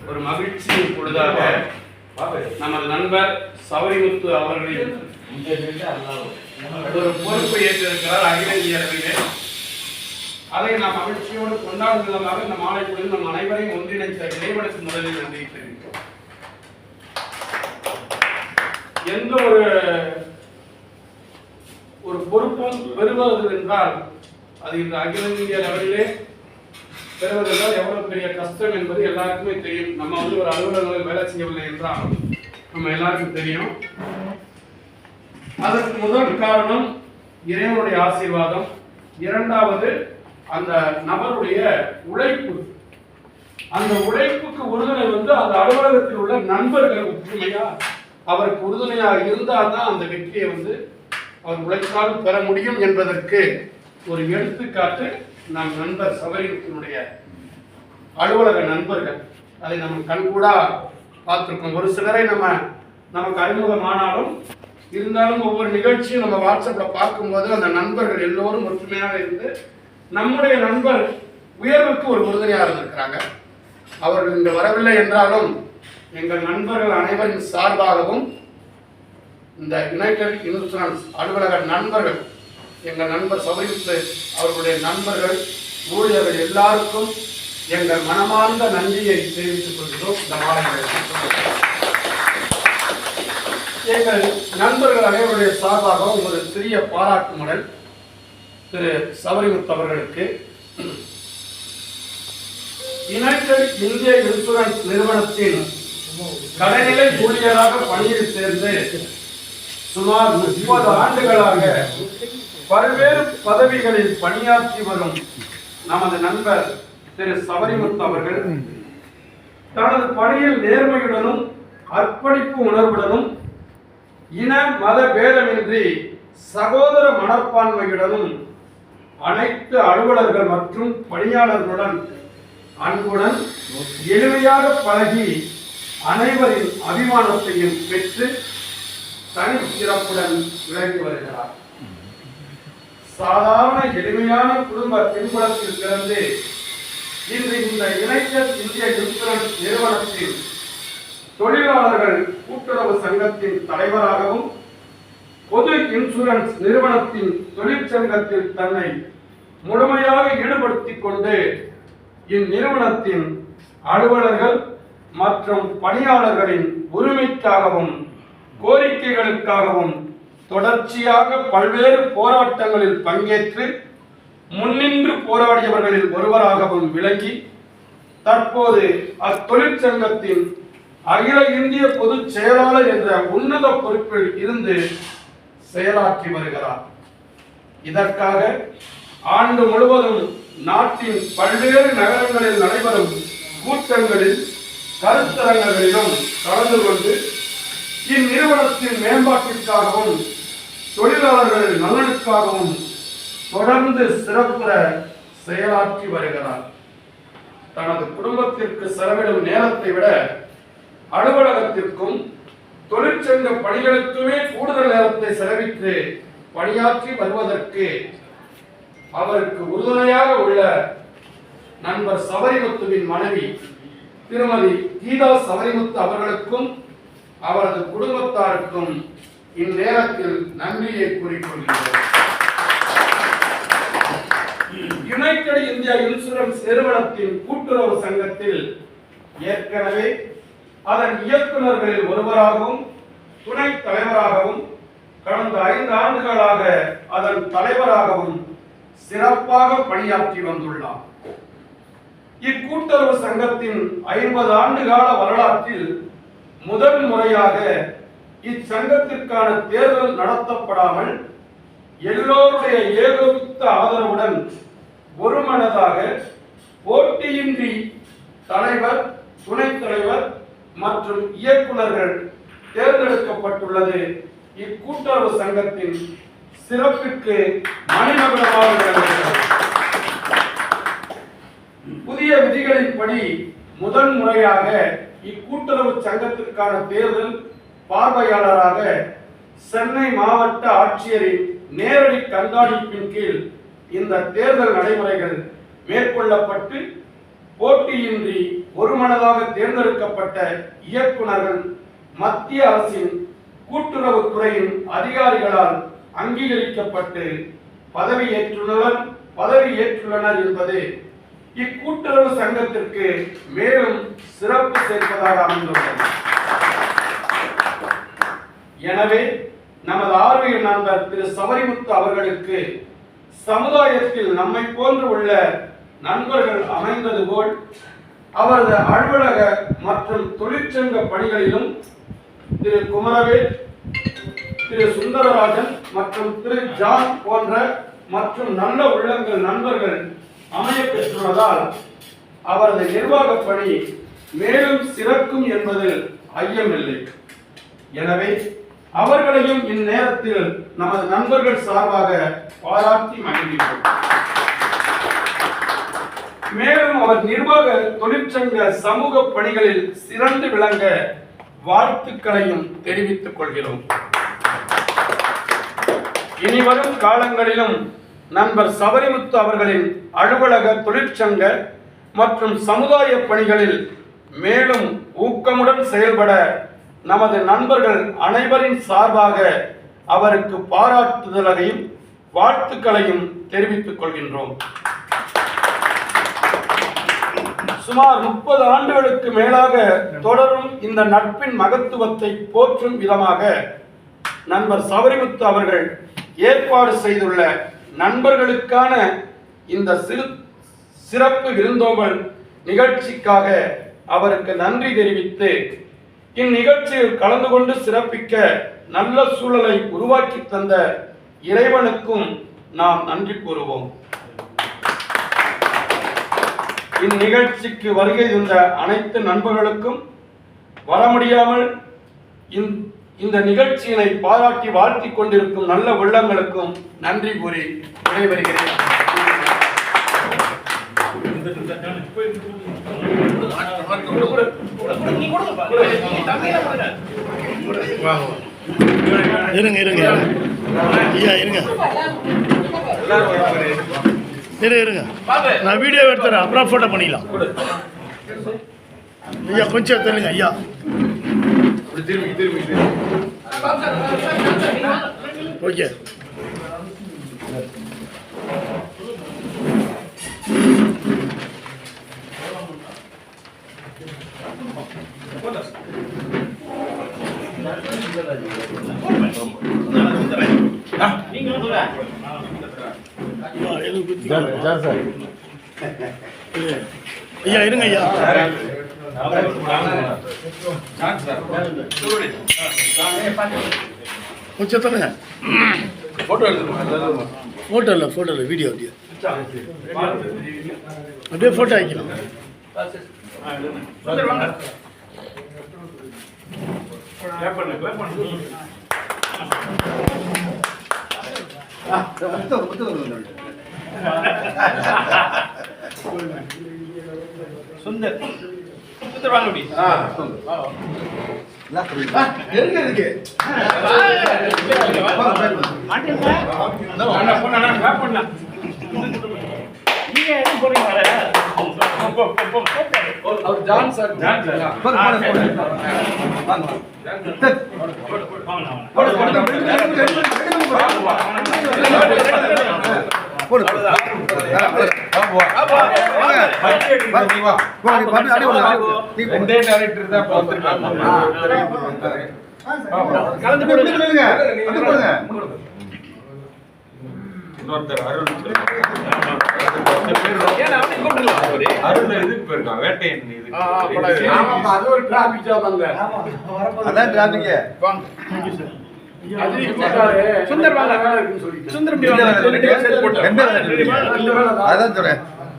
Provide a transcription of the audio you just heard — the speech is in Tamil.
ஒரு மகிழ்ச்சி பொழுதாக நமது நண்பர் சவரிமுத்து அவர்களின் ஒரு பொறுப்பை ஏற்றிருக்கிறார் அகில இந்திய அளவிலே. அதை நாம் மகிழ்ச்சியோடு கொண்டாடும் விதமாக இந்த மாலை பொழுது நம் அனைவரையும் ஒன்றிணைத்த இறைவனுக்கு முதலில் நன்றி தெரிவிக்கிறோம். எந்த ஒரு பொறுப்பும் பெறுவது என்றால் அது இந்த அகில இந்திய அளவிலே பெறுவதென்றால் எவ்வளவு பெரிய கஷ்டம் என்பது எல்லாருக்குமே தெரியும். நம்ம ஒரு அலுவலகங்களில் வேலை செய்யவில்லை என்றால் நம்ம எல்லாருக்கும் தெரியும். அதற்கு முதல் காரணம் இறைவனுடைய ஆசீர்வாதம், இரண்டாவது அந்த நபருடைய உழைப்பு. அந்த உழைப்புக்கு உறுதுணை அந்த அலுவலகத்தில் உள்ள நண்பர்கள் ஒற்றுமையா அவருக்கு உறுதுணையாக இருந்தால் தான் அந்த வெற்றியை அவர் உழைத்தாலும் பெற முடியும் என்பதற்கு ஒரு எடுத்துக்காட்டு நம் நண்பர் சவரிமுத்தினுடைய அலுவலக நண்பர்கள். அதை நம்ம கண்கூடா பார்த்துருக்கோம். ஒரு சிலரை நமக்கு அறிமுகமானாலும் இருந்தாலும் ஒவ்வொரு நிகழ்ச்சியும் நம்ம வாட்ஸ்அப்ல பார்க்கும்போது அந்த நண்பர்கள் எல்லோரும் ஒற்றுமையாக இருந்து நம்முடைய நண்பர் உயர்வுக்கு ஒரு உறுதுணையாக இருந்திருக்கிறாங்க. அவர்கள் இங்கு வரவில்லை என்றாலும் எங்கள் நண்பர்கள் அனைவரின் சார்பாகவும் இந்த யுனைடெட் இன்சூரன்ஸ் அலுவலக நண்பர்கள், எங்கள் நண்பர் சவரிமுத்து அவர்களுடைய நண்பர்கள், ஊழியர்கள் எல்லாருக்கும் எங்கள் மனமார்ந்த நன்றியை தெரிவித்துக் கொள்கிறோம். இந்த மாலை எங்கள் நண்பர்கள் அனைவருடைய சார்பாகவும் ஒரு சிறிய பாராட்டு மடல் திரு சவரிமுத்து அவர்களுக்கு யுனைடெட் இந்திய இன்சூரன்ஸ் நிறுவனத்தின் கடைநிலை ஊழியராக பணியில் சேர்ந்து சுமார் 30 ஆண்டுகளாக பல்வேறு பதவிகளில் பணியாற்றி வரும் நமது நண்பர் திரு சவரிமுத்து அவர்கள் தனது பணியில் நேர்மையுடனும் அர்ப்பணிப்பு உணர்வுடனும் இன மத பேதமின்றி சகோதர மனப்பான்மையுடனும் அனைத்து அலுவலர்கள் மற்றும் பணியாளர்களுடன் அன்புடன் எளிமையாக பழகி அனைவரின் அபிமானத்தையும் பெற்று தனி சிறப்புடன் விளங்கி வருகிறார். சாதாரண எளிமையான குடும்ப பின்புலத்தில் பிறந்து இன்று இந்த யுனைடெட் இந்திய இன்சூரன்ஸ் நிறுவனத்தில் தொழிலாளர்கள் கூட்டுறவு சங்கத்தின் தலைவராகவும் பொது இன்சூரன்ஸ் நிறுவனத்தின் தொழிற்சங்கத்தில் தன்னை முழுமையாக ஈடுபடுத்திக் கொண்டு இந்நிறுவனத்தின் அலுவலர்கள் மற்றும் பணியாளர்களின் உரிமைக்காகவும் கோரிக்கைகளுக்காகவும் தொடர்ச்சியாக பல்வேறு போராட்டங்களில் பங்கேற்று முன்னின்று போராடியவர்களில் ஒருவராகவும் விளங்கி தற்போது அத்தொழிற்சங்கத்தின் அகில இந்திய பொதுச் செயலாளர் என்ற உன்னத பொறுப்பில் இருந்து செயலாற்றி வருகிறார். இதற்காக ஆண்டு முழுவதும் நாட்டின் பல்வேறு நகரங்களில் நடைபெறும் கூட்டங்களில் கருத்தரங்குகளிலும் கலந்து கொண்டு இந்நிறுவனத்தின் மேம்பாட்டிற்காகவும் தொழிலாளர்களின் நலனுக்காகவும் தொடர்ந்து சிறப்புற செயலாற்றி வருகிறார். தனது குடும்பத்திற்கு செலவிடும் நேரத்தை விட அலுவலகத்திற்கும் தொழிற்சங்க பணிகளுக்குமே கூடுதல் நேரத்தை செலவிட்டு பணியாற்றி வருவதற்கு அவருக்கு உறுதுணையாக உள்ள நண்பர் சவரிமுத்துவின் மனைவி திருமதி கீதா சவரிமுத்து அவர்களுக்கும் அவரது குடும்பத்தாருக்கும் இந்நேரத்தில் நன்றியை கூறிக்கொள்கிறோம். யுனைடெட் இந்தியா இன்சூரன்ஸ் நிறுவனத்தின் கூட்டுறவு சங்கத்தில் ஏற்கனவே அதன் இயக்குநர்களில் ஒருவராகவும் துணைத் தலைவராகவும் கடந்த 5 ஆண்டுகளாக அதன் தலைவராகவும் சிறப்பாக பணியாற்றி வந்துள்ளார். இக்கூட்டுறவு சங்கத்தின் 50 ஆண்டு கால வரலாற்றில் முதல் முறையாக இச்சங்கத்திற்கான தேர்தல் நடத்தப்படாமல் எல்லோருடைய ஏகோபித்த ஆதரவுடன் ஒருமனதாக போட்டியின்றி தலைவர், துணைத் தலைவர் மற்றும் இயக்குநர்கள் தேர்ந்தெடுக்கப்பட்டுள்ளது இக்கூட்டுறவு சங்கத்தின் சிறப்பிற்கு மணிமகுடமாக விளங்குகிறது. புதிய விதிகளின்படி முதல் முறையாக இக்கூட்டுறவு சங்கத்திற்கான தேர்தல் பார்வையாளராக சென்னை மாவட்ட ஆட்சியரின் நேரடி கண்காணிப்பின் கீழ் இந்த தேர்தல் நடைமுறைகள் மேற்கொள்ளப்பட்டு போட்டியின்றி ஒருமனதாக தேர்ந்தெடுக்கப்பட்ட இயக்குநர்கள் மத்திய அரசின் கூட்டுறவுத்துறையின் அதிகாரிகளால் அங்கீகரிக்கப்பட்டு பதவியேற்றுள்ளனர் என்பது இக்கூட்டுறவு சங்கத்திற்கு மேலும் சிறப்பு சேர்ப்பதாக அமைந்துள்ளது. எனவே நமது ஆர்வலர் நண்பர் திரு சபரிமுத்து அவர்களுக்கு சமுதாயத்தில் நம்மை போன்று உள்ள நண்பர்கள் அமைந்தது போல் அவரது அலுவலக மற்றும் தொழிற்சங்க பணிகளிலும் திரு குமரவேல், திரு சுந்தரராஜன் மற்றும் திரு ஜான் போன்ற மற்றும் நல்ல உள்ளங்கள் நண்பர்கள் அமைய பெற்றுள்ளதால் அவரது நிர்வாக பணி மேலும் சிறக்கும் என்பதில் ஐயமில்லை. எனவே அவர்களையும் இந்நேரத்தில் நமது நண்பர்கள் சார்பாக பாராட்டி மகிழ்கிறோம். மேலும் அவர் நிர்வாக தொழிற்சங்க சமூக பணிகளில் சிறந்து விளங்க வாழ்த்துக்களையும் தெரிவித்துக் கொள்கிறோம். இனிவரும் காலங்களிலும் நண்பர் சபரிமுத்து அவர்களின் அலுவலக தொழிற்சங்க மற்றும் சமுதாய பணிகளில் மேலும் ஊக்கமுடன் செயல்பட நமது நண்பர்கள் அனைவரின் சார்பாக அவருக்கு பாராட்டுதலையும் வாழ்த்துக்களையும் தெரிவித்துக் கொள்கின்றோம். சுமார் 30 ஆண்டுகளுக்கு மேலாக தொடரும் இந்த நட்பின் மகத்துவத்தை போற்றும் விதமாக நண்பர் சபரிமுத்து அவர்கள் ஏற்பாடு செய்துள்ள நண்பர்களுக்கான இந்த சிறப்பு விருந்தோம்பல் நிகழ்ச்சிக்காக அவருக்கு நன்றி தெரிவித்து இந்நிகழ்ச்சியில் கலந்து கொண்டு சிறப்பிக்க நல்ல சூழலை உருவாக்கி தந்த இறைவனுக்கும் நாம் நன்றி கூறுவோம். இந்நிகழ்ச்சிக்கு வருகை தந்த அனைத்து நண்பர்களுக்கும் வர முடியாமல் இந்த நிகழ்ச்சியினை பாராட்டி வாழ்த்திக் கொண்டிருக்கும் நல்ல உள்ளங்களுக்கும் நன்றி கூறி விடைபெறுகிறேன். இருங்க இருங்க ஐயா இருங்க இருங்க நான் வீடியோ எடுத்துறேன், அப்புறம் ஃபோட்டோ பண்ணிக்கலாம். ஐயா கொஞ்சம் எடுத்துருங்க ஐயா. ஓகே ஐயா இருங்க ஐயா. கொஞ்சம் தருங்க. ஃபோட்டோ இல்லை வீடியோ அப்படியே ஃபோட்டோ ஆகிக்கலாம். சுந்தர் வாங்க அப்படி. சுந்தர்